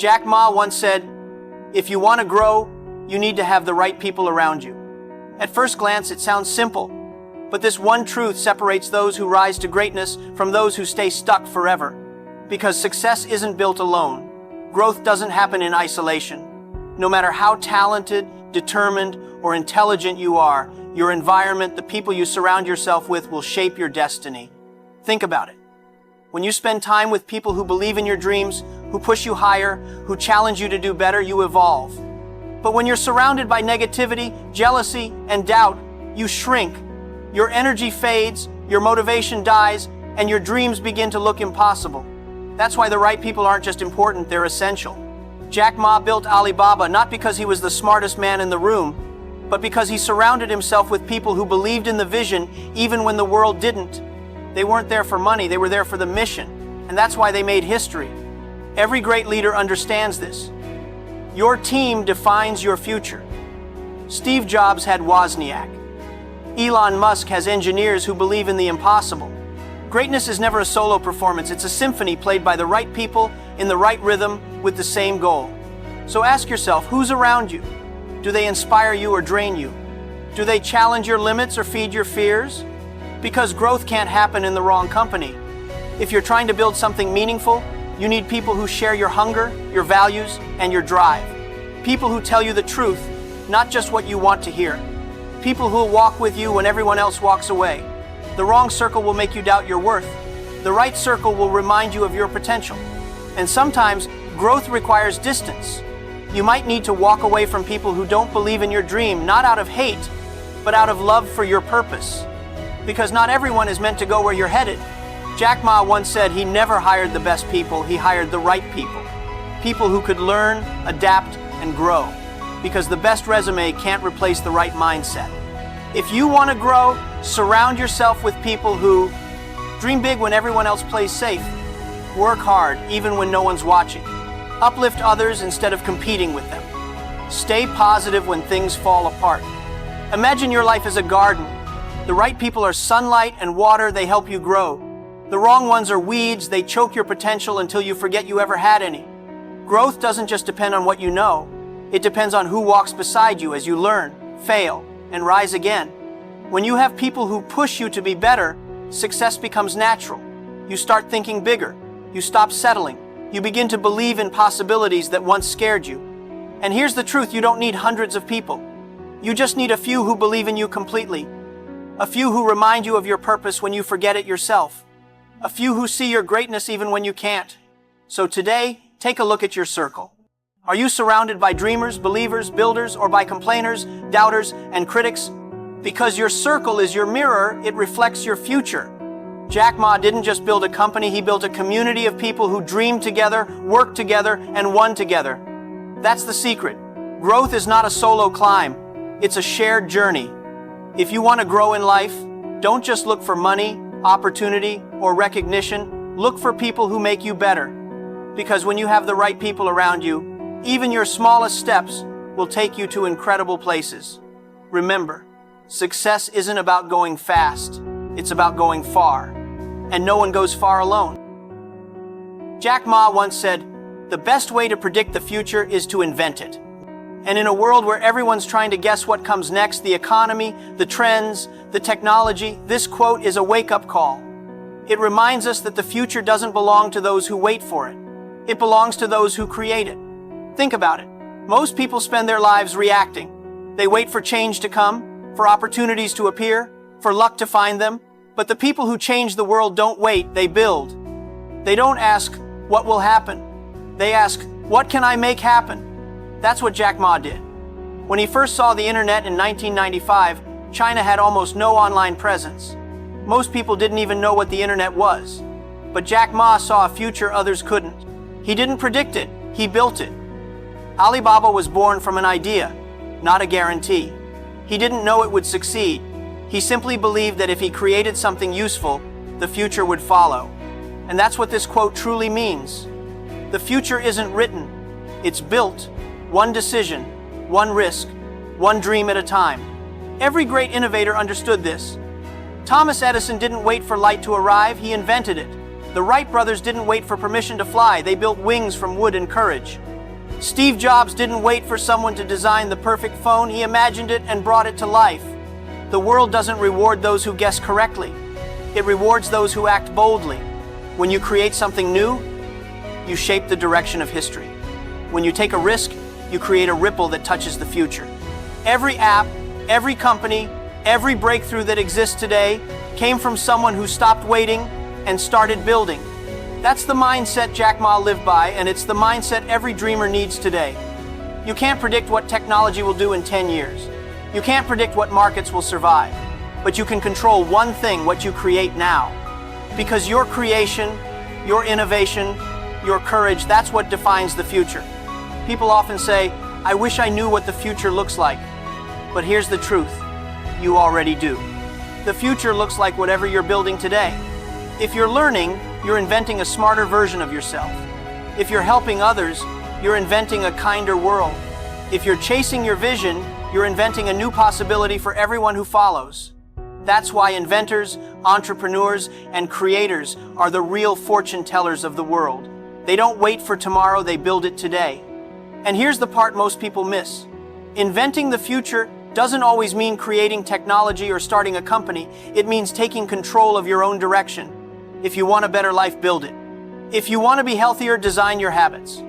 Jack Ma once said, "If you want to grow, you need to have the right people around you." At first glance, it sounds simple, but this one truth separates those who rise to greatness from those who stay stuck forever. Because success isn't built alone. Growth doesn't happen in isolation. No matter how talented, determined, or intelligent you are, your environment, the people you surround yourself with, will shape your destiny. Think about it. When you spend time with people who believe in your dreams, who push you higher, who challenge you to do better, you evolve. But when you're surrounded by negativity, jealousy, and doubt, you shrink. Your energy fades, your motivation dies, and your dreams begin to look impossible. That's why the right people aren't just important, they're essential. Jack Ma built Alibaba not because he was the smartest man in the room, but because he surrounded himself with people who believed in the vision even when the world didn't. They weren't there for money, they were there for the mission, and that's why they made history. Every great leader understands this. Your team defines your future. Steve Jobs had Wozniak. Elon Musk has engineers who believe in the impossible. Greatness is never a solo performance, it's a symphony played by the right people in the right rhythm with the same goal. So ask yourself, who's around you? Do they inspire you or drain you? Do they challenge your limits or feed your fears? Because growth can't happen in the wrong company. If you're trying to build something meaningful, you need people who share your hunger, your values, and your drive. People who tell you the truth, not just what you want to hear. People who will walk with you when everyone else walks away. The wrong circle will make you doubt your worth. The right circle will remind you of your potential. And sometimes, growth requires distance. You might need to walk away from people who don't believe in your dream, not out of hate, but out of love for your purpose. Because not everyone is meant to go where you're headed. Jack Ma once said he never hired the best people, he hired the right people. People who could learn, adapt, and grow. Because the best resume can't replace the right mindset. If you want to grow, surround yourself with people who dream big when everyone else plays safe. Work hard even when no one's watching. Uplift others instead of competing with them. Stay positive when things fall apart. Imagine your life as a garden. The right people are sunlight and water, they help you grow. The wrong ones are weeds, they choke your potential until you forget you ever had any. Growth doesn't just depend on what you know. It depends on who walks beside you as you learn, fail, and rise again. When you have people who push you to be better, success becomes natural. You start thinking bigger. You stop settling. You begin to believe in possibilities that once scared you. And here's the truth, you don't need hundreds of people. You just need a few who believe in you completely. A few who remind you of your purpose when you forget it yourself. A few who see your greatness even when you can't. So today, take a look at your circle. Are you surrounded by dreamers, believers, builders, or by complainers, doubters, and critics? Because your circle is your mirror, it reflects your future. Jack Ma didn't just build a company, he built a community of people who dreamed together, worked together, and won together. That's the secret. Growth is not a solo climb, it's a shared journey. If you want to grow in life, don't just look for money, opportunity, or recognition. Look for people who make you better. Because when you have the right people around you, even your smallest steps will take you to incredible places. Remember, success isn't about going fast, it's about going far. And no one goes far alone. Jack Ma once said, "The best way to predict the future is to invent it." And in a world where everyone's trying to guess what comes next, the economy, the trends, the technology, this quote is a wake-up call. It reminds us that the future doesn't belong to those who wait for it. It belongs to those who create it. Think about it. Most people spend their lives reacting. They wait for change to come, for opportunities to appear, for luck to find them. But the people who change the world don't wait, they build. They don't ask, what will happen? They ask, what can I make happen? That's what Jack Ma did. When he first saw the internet in 1995, China had almost no online presence. Most people didn't even know what the internet was. But Jack Ma saw a future others couldn't. He didn't predict it, he built it. Alibaba was born from an idea, not a guarantee. He didn't know it would succeed. He simply believed that if he created something useful, the future would follow. And that's what this quote truly means. The future isn't written, it's built. One decision, one risk, one dream at a time. Every great innovator understood this. Thomas Edison didn't wait for light to arrive, he invented it. The Wright brothers didn't wait for permission to fly, they built wings from wood and courage. Steve Jobs didn't wait for someone to design the perfect phone, he imagined it and brought it to life. The world doesn't reward those who guess correctly. It rewards those who act boldly. When you create something new, you shape the direction of history. When you take a risk, you create a ripple that touches the future. Every app, every company, every breakthrough that exists today came from someone who stopped waiting and started building. That's the mindset Jack Ma lived by, and it's the mindset every dreamer needs today. You can't predict what technology will do in 10 years. You can't predict what markets will survive. But you can control one thing, what you create now. Because your creation, your innovation, your courage, that's what defines the future. People often say, I wish I knew what the future looks like. But here's the truth. You already do. The future looks like whatever you're building today. If you're learning, you're inventing a smarter version of yourself. If you're helping others, you're inventing a kinder world. If you're chasing your vision, you're inventing a new possibility for everyone who follows. That's why inventors, entrepreneurs, and creators are the real fortune tellers of the world. They don't wait for tomorrow, they build it today. And here's the part most people miss. Inventing the future doesn't always mean creating technology or starting a company. It means taking control of your own direction. If you want a better life, build it. If you want to be healthier, design your habits.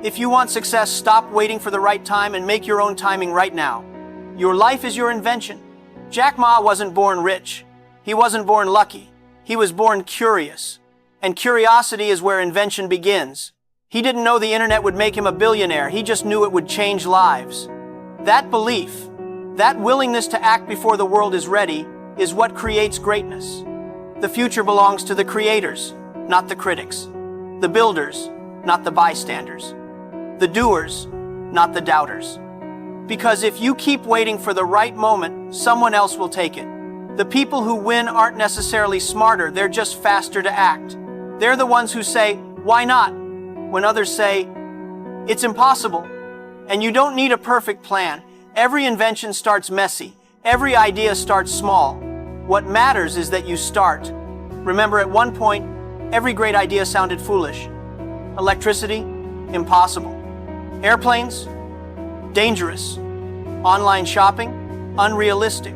If you want success, stop waiting for the right time and make your own timing right now. Your life is your invention. Jack Ma wasn't born rich. He wasn't born lucky. He was born curious. And curiosity is where invention begins. He didn't know the internet would make him a billionaire. He just knew it would change lives. That belief, that willingness to act before the world is ready, is what creates greatness. The future belongs to the creators, not the critics. The builders, not the bystanders. The doers, not the doubters. Because if you keep waiting for the right moment, someone else will take it. The people who win aren't necessarily smarter, they're just faster to act. They're the ones who say, why not? When others say, it's impossible. And you don't need a perfect plan. Every invention starts messy. Every idea starts small. What matters is that you start. Remember, at one point, every great idea sounded foolish. Electricity? Impossible. Airplanes? Dangerous. Online shopping? Unrealistic.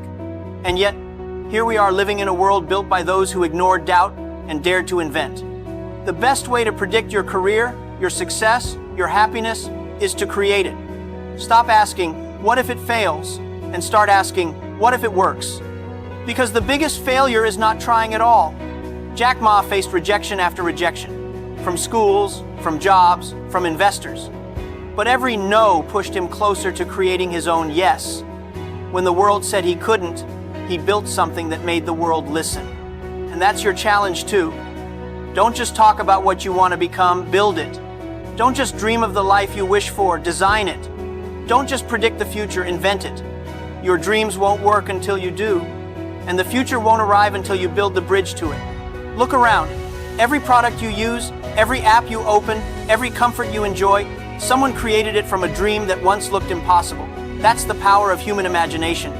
And yet, here we are living in a world built by those who ignored doubt and dared to invent. The best way to predict your career, your success, your happiness is to create it. Stop asking, what if it fails? And start asking, what if it works? Because the biggest failure is not trying at all. Jack Ma faced rejection after rejection, from schools, from jobs, from investors. But every no pushed him closer to creating his own yes. When the world said he couldn't, he built something that made the world listen. And that's your challenge too. Don't just talk about what you want to become, build it. Don't just dream of the life you wish for, design it. Don't just predict the future, invent it. Your dreams won't work until you do, and the future won't arrive until you build the bridge to it. Look around. Every product you use, every app you open, every comfort you enjoy, someone created it from a dream that once looked impossible. That's the power of human imagination.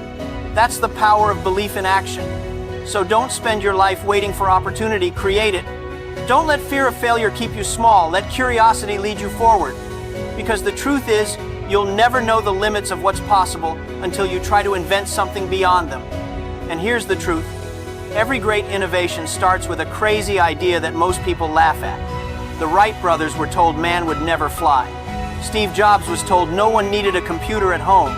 That's the power of belief in action. So don't spend your life waiting for opportunity, create it. Don't let fear of failure keep you small, let curiosity lead you forward. Because the truth is, you'll never know the limits of what's possible until you try to invent something beyond them. And here's the truth. Every great innovation starts with a crazy idea that most people laugh at. The Wright brothers were told man would never fly. Steve Jobs was told no one needed a computer at home.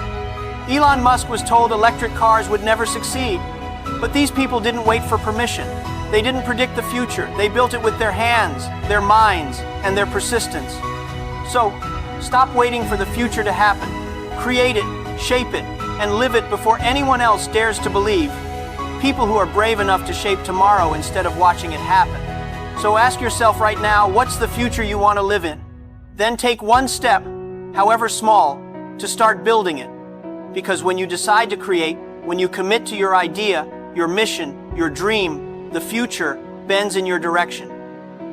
Elon Musk was told electric cars would never succeed. But these people didn't wait for permission. They didn't predict the future. They built it with their hands, their minds, and their persistence. So, stop waiting for the future to happen. Create it, shape it, and live it before anyone else dares to believe. People who are brave enough to shape tomorrow instead of watching it happen. So ask yourself right now, what's the future you want to live in? Then take one step, however small, to start building it. Because when you decide to create, when you commit to your idea, your mission, your dream, the future bends in your direction.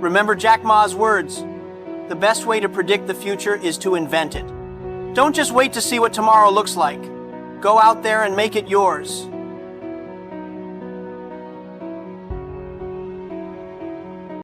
Remember Jack Ma's words. The best way to predict the future is to invent it. Don't just wait to see what tomorrow looks like. Go out there and make it yours.